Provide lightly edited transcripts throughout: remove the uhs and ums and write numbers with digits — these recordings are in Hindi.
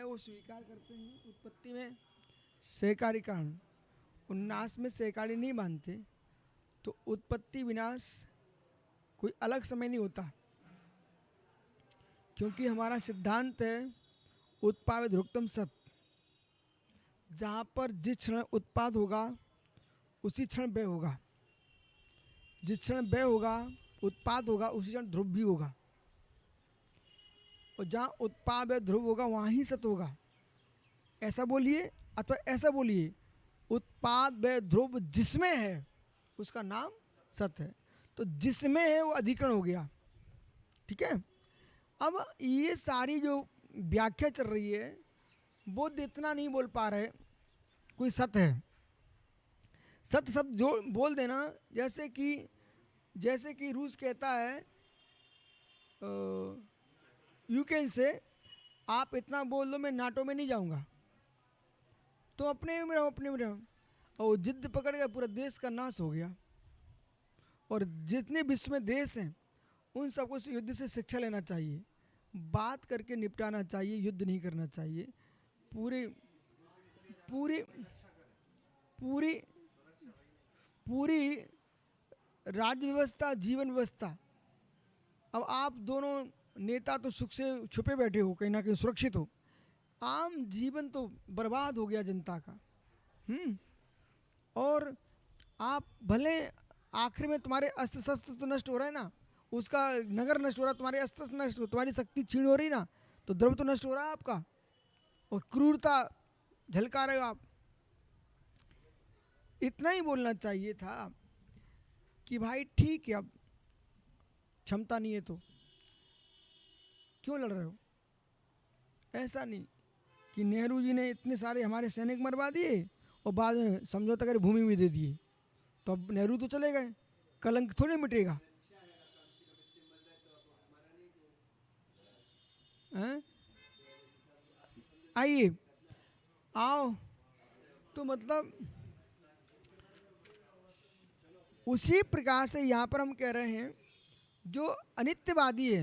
वो स्वीकार करते हैं उत्पत्ति में सहकारी कारण, उन्नास में सहकारी नहीं मानते, तो उत्पत्ति विनाश कोई अलग समय नहीं होता, क्योंकि हमारा सिद्धांत है उत्पाद ध्रुवम सत। जहाँ पर जिस क्षण उत्पाद होगा उसी क्षण व्यय होगा, जिस क्षण व्यय होगा उत्पाद होगा उसी क्षण ध्रुव भी होगा, और जहाँ उत्पाद व्यय ध्रुव होगा वहाँ ही सत होगा। ऐसा बोलिए अथवा ऐसा बोलिए, उत्पाद व्यय ध्रुव जिसमें है उसका नाम सत है। तो जिसमें है वो अधिकरण हो गया, ठीक है। अब ये सारी जो व्याख्या चल रही है बुद्ध इतना नहीं बोल पा रहे कोई सत है। सत शब्द जो बोल देना, जैसे कि रूस कहता है यूक्रेन से आप इतना बोल दो मैं नाटो में नहीं जाऊंगा, तो अपने में रहो अपने में रहो, और जिद्द पकड़ के पूरा देश का नाश हो गया। और जितने विश्व में देश हैं उन सबको युद्ध से शिक्षा लेना चाहिए, बात करके निपटाना चाहिए, युद्ध नहीं करना चाहिए। पूरी पूरी पूरी पूरी राज्य व्यवस्था, जीवन व्यवस्था, अब आप दोनों नेता तो सुख से छुपे बैठे हो, कहीं ना कहीं सुरक्षित हो, आम जीवन तो बर्बाद हो गया जनता का। और आप भले आखिर में तुम्हारे अस्त्र शस्त्र तो नष्ट हो रहे हैं ना, उसका नगर नष्ट हो रहा है, तुम्हारे अस्त्र नष्ट हो, तुम्हारी शक्ति क्षीण हो रही ना, तो द्रव्य तो नष्ट हो रहा है आपका, और क्रूरता झलका रहे हो आप। इतना ही बोलना चाहिए था कि भाई ठीक है, अब क्षमता नहीं है तो क्यों लड़ रहे हो। ऐसा नहीं कि नेहरू जी ने इतने सारे हमारे सैनिक मरवा दिए और बाद में समझौता कर भूमि भी दे दिए, तो अब नेहरू तो चले गए, कलंक थोड़ी मिटेगा। आइए आओ, तो मतलब उसी प्रकार से यहाँ पर हम कह रहे हैं जो अनित्यवादी है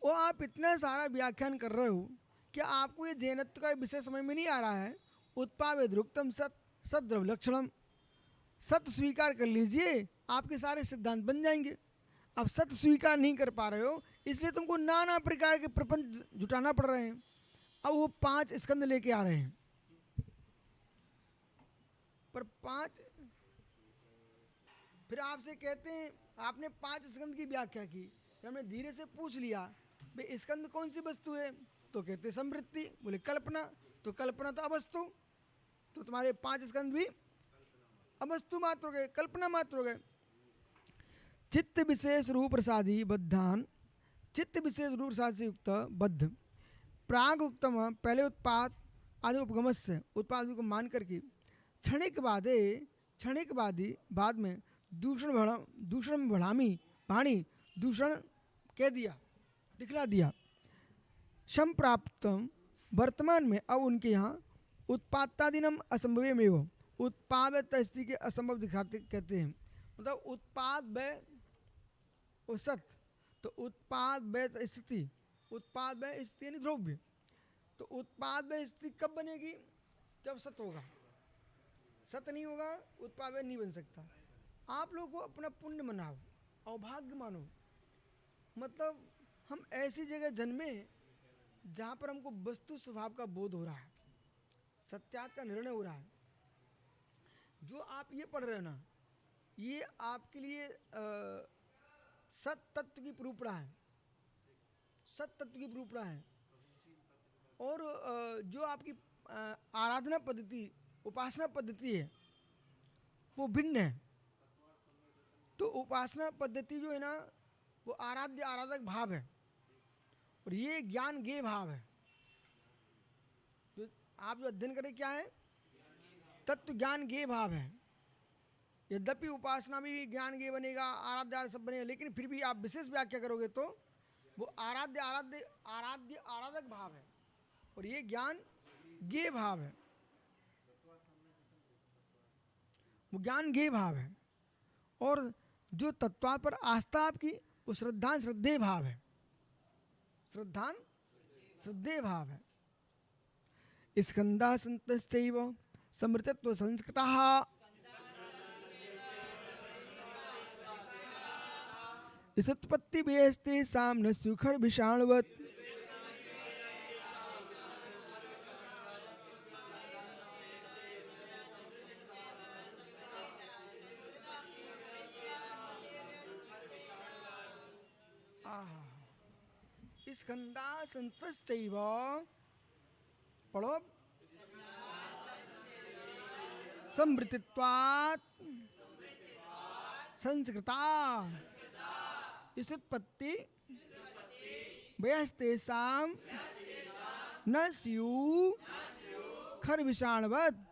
वो आप इतना सारा व्याख्यान कर रहे हो कि आपको ये जैनत्व का विषय समझ में नहीं आ रहा है। उत्पाद ध्रुवम सत सद्रव लक्षणम, सत स्वीकार कर लीजिए, आपके सारे सिद्धांत बन जाएंगे। अब सत स्वीकार नहीं कर पा रहे हो इसलिए तुमको नाना प्रकार के प्रपंच जुटाना पड़ रहे हैं। अब वो 5 स्कंद लेके आ रहे हैं, पर 5 फिर आपसे कहते हैं आपने 5 स्कंद की व्याख्या की, हमने धीरे से पूछ लिया भाई स्कंद कौन सी वस्तु है, तो कहते समृद्धि, बोले कल्पना, तो कल्पना तो अवस्तु, तो तुम्हारे 5 स्कंद भी अवस्तु मात्र हो गए, कल्पना मात्र हो गए। चित्त विशेष रूप प्रसादी बद्धान, चित्त विशेष रूप प्रसाद से युक्त बद्ध प्राग उत्तम, पहले उत्पाद आदि उपगम से उत्पाद को मान करके क्षणिक बाद में दूषण बढ़ामी पाणी दूषण कह दिया, दिखला दिया। संप्राप्त वर्तमान में अब उनके यहाँ उत्पादतादिनम असंभव में वो उत्पाद स्थिति के असंभव दिखाते कहते हैं, मतलब उत्पाद व्यय और सत, तो उत्पाद व्यय स्थिति, उत्पाद व्यय स्थिति यानी द्रव्य, तो उत्पाद व्यय स्थिति कब बनेगी, जब सत होगा, सत नहीं होगा उत्पाद व्यय नहीं बन सकता। आप लोग को अपना पुण्य मनाओ, अभाग्य मानो, मतलब हम ऐसी जगह जन्मे जहाँ पर हमको वस्तु स्वभाव का बोध हो रहा है, सत्यात का निर्णय हो रहा है। जो आप ये पढ़ रहे हो ना, ये आपके लिए सत तत्व की प्रूपड़ा है, सत तत्व की प्रूपड़ा है। और जो आपकी आराधना पद्धति, उपासना पद्धति है वो भिन्न है। तो उपासना पद्धति जो है ना वो आराध्य आराधक भाव है, और ये ज्ञान ज्ञेय भाव है। तो आप जो अध्ययन करें क्या है, तत्व ज्ञान ज्ञेय भाव है। यद्यपि उपासना भी ज्ञान ज्ञेय बनेगा, आराध्य सब बनेगा, लेकिन फिर भी आप विशेष व्याख्या करोगे तो वो आराध्य आराधक भाव है, और ये ज्ञान ज्ञेय भाव है, वो ज्ञान ज्ञेय भाव है। और जो तत्वा पर आस्था आपकी वो श्रद्धान श्रद्धेय भाव है, श्रद्धान श्रद्धेय भाव है। स्कंदा संतश्चैव समृतत्व संस्कृतः सत्पत्ति बेस्ते सामने सुखर विषाणवत। स्कंदा संतश्चैव पढ़ो समृतित्वात् संस्कृता इसुत्पत्ति वयस्तेषां न स्युः खरविषाणवत्।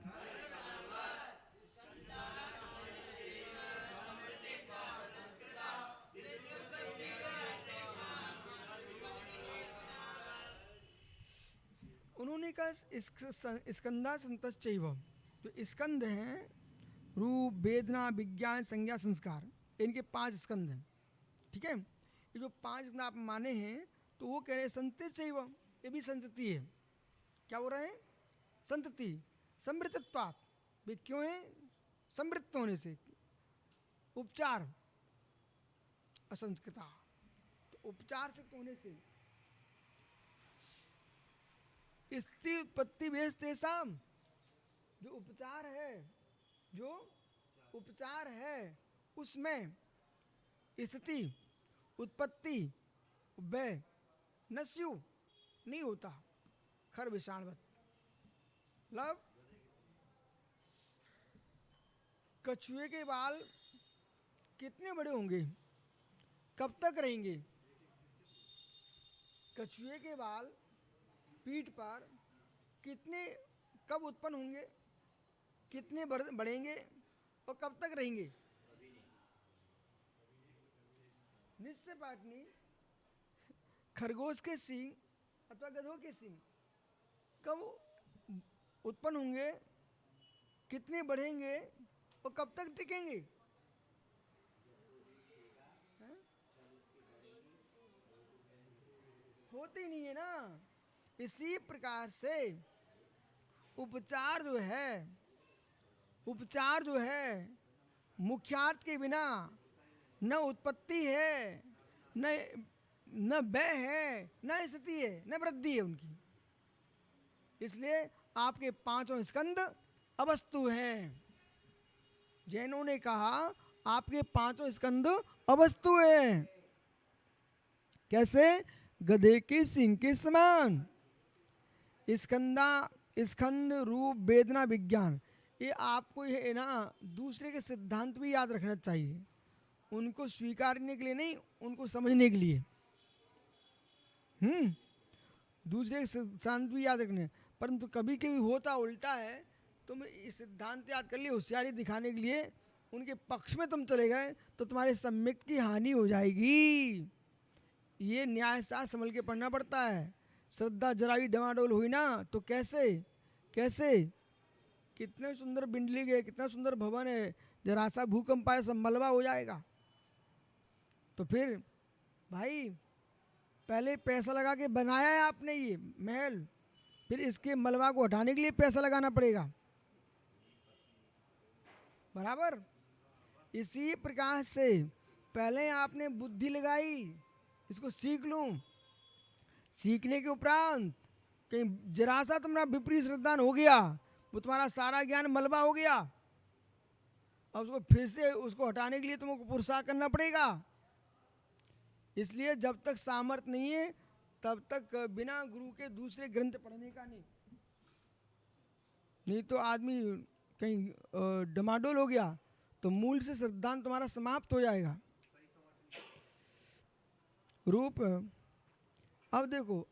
उन्होंने कहा स्कंदा संतश्चैव, जो स्कंद हैं रूप वेदना विज्ञान संज्ञा संस्कार, इनके 5 स्कंद हैं। ठीक है, ये जो 5 स्कंद आप माने हैं तो वो कह रहे हैं संतश्चैव, ये भी संतति है। क्या हो रहे हैं? संतति। समृतत्वात्, वे क्यों है? समृत होने से। उपचार असंस्कृता, तो उपचार से होने से। स्थिति उत्पत्ति वेश तेषाम, जो उपचार है, जो उपचार है उसमें स्थिति उत्पत्ति व्यय नस्यु नहीं होता। खर विषाणवत, मतलब कछुए के बाल कितने बड़े होंगे, कब तक रहेंगे? कछुए के बाल पीठ पर कितने, कब उत्पन्न होंगे, कितने बढ़ेंगे और कब तक रहेंगे? निश्चय पाटनी खरगोश के सींग अथवा गधों के सींग कब उत्पन्न होंगे, कितने बढ़ेंगे और कब तक टिकेंगे? होते ही नहीं है ना। इसी प्रकार से उपचार जो है मुख्यार्थ के बिना न उत्पत्ति है, न व्यय है, न स्थिति है, न वृद्धि है उनकी। इसलिए आपके 5 स्कंद अवस्तु हैं। जैनों ने कहा आपके 5 स्कंद अवस्तु हैं। कैसे? गधे के सिंह के समान। स्कंद रूप वेदना विज्ञान, ये आपको है ना दूसरे के सिद्धांत भी याद रखना चाहिए, उनको स्वीकारने के लिए नहीं, उनको समझने के लिए। दूसरे के सिद्धांत भी याद रखने, परंतु कभी कभी होता उल्टा है। तुम इस सिद्धांत याद कर लिए होशियारी दिखाने के लिए उनके पक्ष में तुम चले गए तो तुम्हारे सम्यक की हानि हो जाएगी। ये न्याय शास्त्र संभल के पढ़ना पड़ता है। श्रद्धा जरा भी डमाडोल हुई ना तो कैसे कैसे, कितने सुंदर बिंडली गए, कितना सुंदर भवन है, जरा सा भूकंप आया सब मलबा हो जाएगा। तो फिर भाई पहले पैसा लगा के बनाया है आपने ये महल, फिर इसके मलबा को हटाने के लिए पैसा लगाना पड़ेगा, बराबर। इसी प्रकार से पहले आपने बुद्धि लगाई, इसको सीख लूं, सीखने के उपरांत कहीं जरा सा तुम्हारा विपरीत श्रद्धान हो गया, वो तुम्हारा सारा ज्ञान मलबा हो गया, और उसको फिर से उसको हटाने के लिए तुमको पुरुषार्थ करना पड़ेगा। इसलिए जब तक सामर्थ्य नहीं है तब तक बिना गुरु के दूसरे ग्रंथ पढ़ने का नहीं तो आदमी कहीं डमाडोल हो गया तो मूल से सिद्धांत तुम्हारा समाप्त हो जाएगा। रूप, अब देखो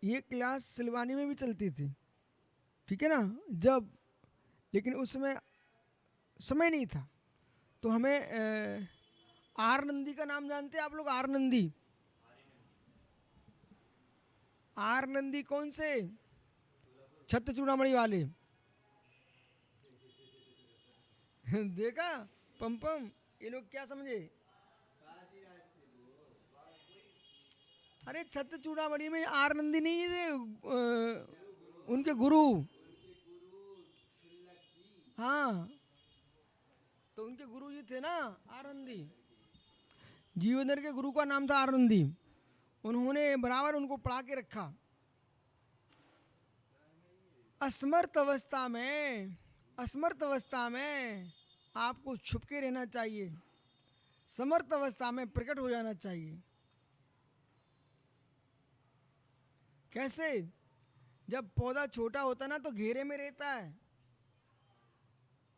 ये क्लास सिलवानी में भी चलती थी, ठीक है ना, जब, लेकिन उसमें समय नहीं था। तो हमें आर नंदी का नाम जानते हैं आप लोग? आर नंदी, आर नंदी कौन से? छत्र चूड़ामणि वाले। देखा पंपम, ये लोग क्या समझे? अरे छत्र चूड़ामणि में आर नंदी नहीं है, उनके उनके गुरु, हाँ, तो उनके गुरु जी थे ना आनंदी, जीवनधर के गुरु का नाम था आनंदी। उन्होंने बराबर उनको पढ़ा के रखा। असमर्थ अवस्था में, असमर्थ अवस्था में आपको छुप के रहना चाहिए, समर्थ अवस्था में प्रकट हो जाना चाहिए। कैसे? जब पौधा छोटा होता ना तो घेरे में रहता है,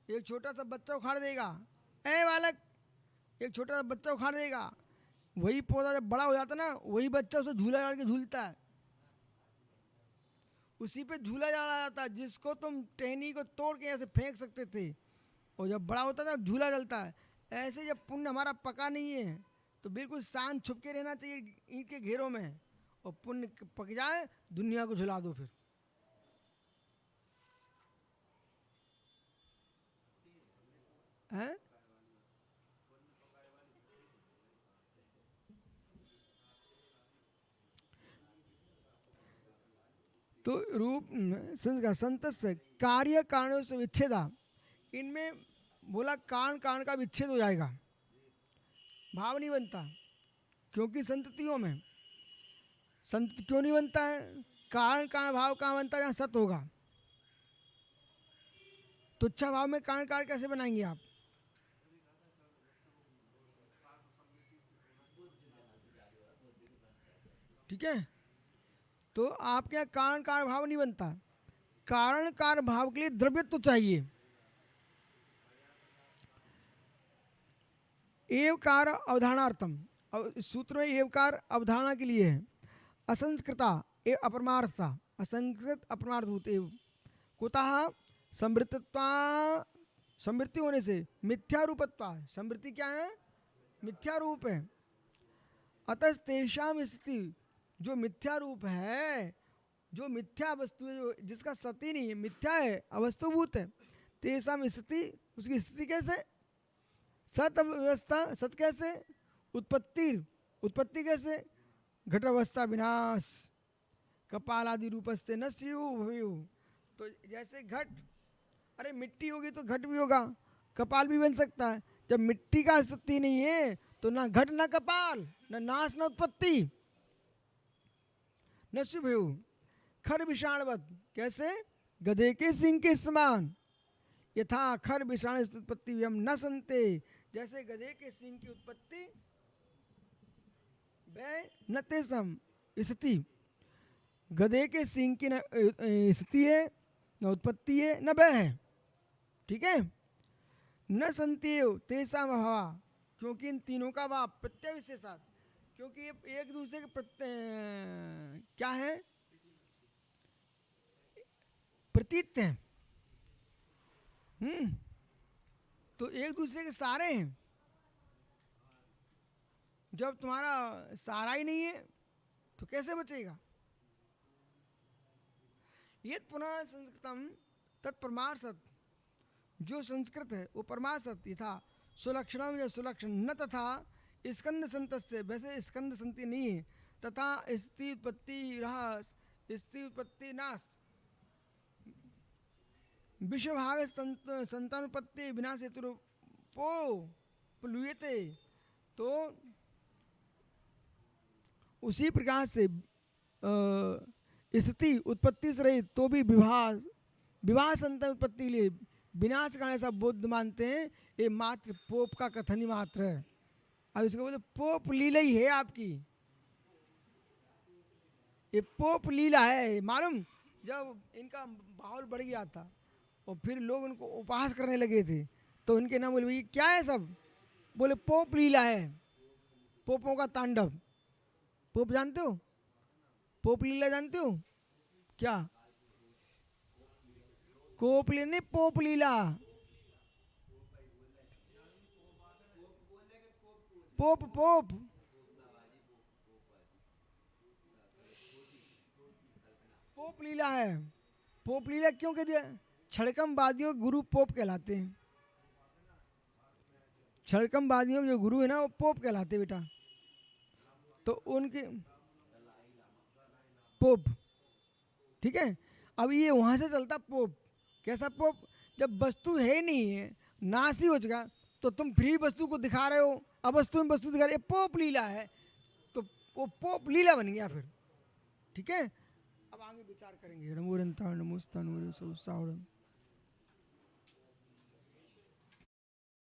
एक छोटा सा बच्चा उखाड़ देगा, ए बालक, एक छोटा सा बच्चा उखाड़ देगा। वही पौधा जब बड़ा हो जाता ना, वही बच्चा उसे झूला डाल के झूलता है, उसी पे झूला डाला जाता है, जिसको तुम टहनी को तोड़ के ऐसे फेंक सकते थे, और जब बड़ा होता था झूला डलता है। ऐसे जब पुण्य हमारा पका नहीं है तो बिल्कुल शांत छुप के रहना चाहिए ईंट के घेरों में, और पुण्य पक जाए दुनिया को झुला दो फिर। हैं? तो रूप संस्कार संत से कार्य कारणों से विच्छेदा, इनमें बोला कारण कारण का विच्छेद हो जाएगा, भाव नहीं बनता। क्योंकि संततियों में संत क्यों नहीं बनता है? कारण कहाँ भाव कहाँ बनता है? जहाँ सत होगा। तुच्छा भाव में कारण कारण कैसे बनाएंगे आप? ठीक है, तो आपके यहाँ कारण कारण भाव नहीं बनता। कारण कारण भाव के लिए द्रव्य तो चाहिए। एवकार अवधारणार्थम, सूत्र में एवकार अवधारणा के लिए है। असंस्कृता एव अपरमार्थता, असंस्कृत अपरमार्थ एव कुतः समृद्धत्वा, समृद्धि होने से मिथ्या रूपत्वा, समृद्धि क्या है? मिथ्या रूप है। अतः तेषाम स्थिति, जो मिथ्या रूप है, जो मिथ्या वस्तु है, जो जिसका सती नहीं है, मिथ्या है, अवस्तुभूत है, तेषाम स्थिति, उसकी स्थिति कैसे? सत अवस्था, सत कैसे? उत्पत्ति, उत्पत्ति कैसे? घटावस्था विनाश, कपाल आदि रूपस्ते नश्यु भवेयु। तो जैसे घट, अरे मिट्टी होगी तो घट भी होगा, कपाल भी बन सकता है। जब मिट्टी का अस्तित्व नहीं है तो ना घट ना कपाल, ना नाश ना उत्पत्ति। नश्यु भवेयु खर विषाणवत, कैसे? गधे के सिंह के समान। यथा खर विषाण उत्पत्ति हम न संते, जैसे गधे के सिंह की उत्पत्ति वह न तेसम स्थिति, गधे के सिंह की न स्थिति है, न उत्पत्ति है, न वह है। ठीक है, न संतेव तेसाम भावा, क्योंकि इन तीनों का भाव प्रत्यय विशेषात, क्योंकि ये एक दूसरे के प्रत्यय क्या है? प्रतीत हैं। तो एक दूसरे के सारे हैं। जब तुम्हारा सारा ही नहीं है तो कैसे बचेगा? ये पुनः संस्कृतम तत्प्रमार्सत, जो संस्कृत है वो परमार्सत यथा सुलक्षणम या सुलक्षण न तथा स्कंद संत से, वैसे स्कंद संति नहीं है, तथा स्थिति उत्पत्ति ह्रास, स्थिति उत्पत्ति नाश, विषभाग संतानुपत्ति विनाश हेतु प्लुयते। तो उसी प्रकार से स्थिति उत्पत्ति से रही तो भी विवाह, विवाह संतान उत्पत्ति के लिए विनाश का ऐसा बोध मानते हैं। ये मात्र पोप का कथन ही मात्र है। अब इसको बोलते पोप लीला ही है आपकी, ये पोप लीला है। मालूम, जब इनका माहौल बढ़ गया था और फिर लोग उनको उपहास करने लगे थे तो उनके नाम बोले ये क्या है सब? बोले पोप लीला है, पोपों का तांडव। पोप जानते हो? पोप लीला जानते हो क्या? कोप लीला नहीं, पोप लीला। पोप पोप पोप लीला है। पोप लीला क्यों कह दिया? छड़कम वादियों के गुरु पोप कहलाते हैं। छड़कम वादियों के जो गुरु है ना वो पोप कहलाते बेटा। तो उनके पोप, ठीक है। अब ये वहाँ से चलता पोप। कैसा पोप? जब वस्तु है नहीं है, नाश ही हो चुका, तो तुम फ्री वस्तु को दिखा रहे हो, अब वस्तु में वस्तु दिखा रहे हो, पोप लीला है, तो वो पोप लीला बन गया फिर। ठीक है, अब आगे विचार करेंगे।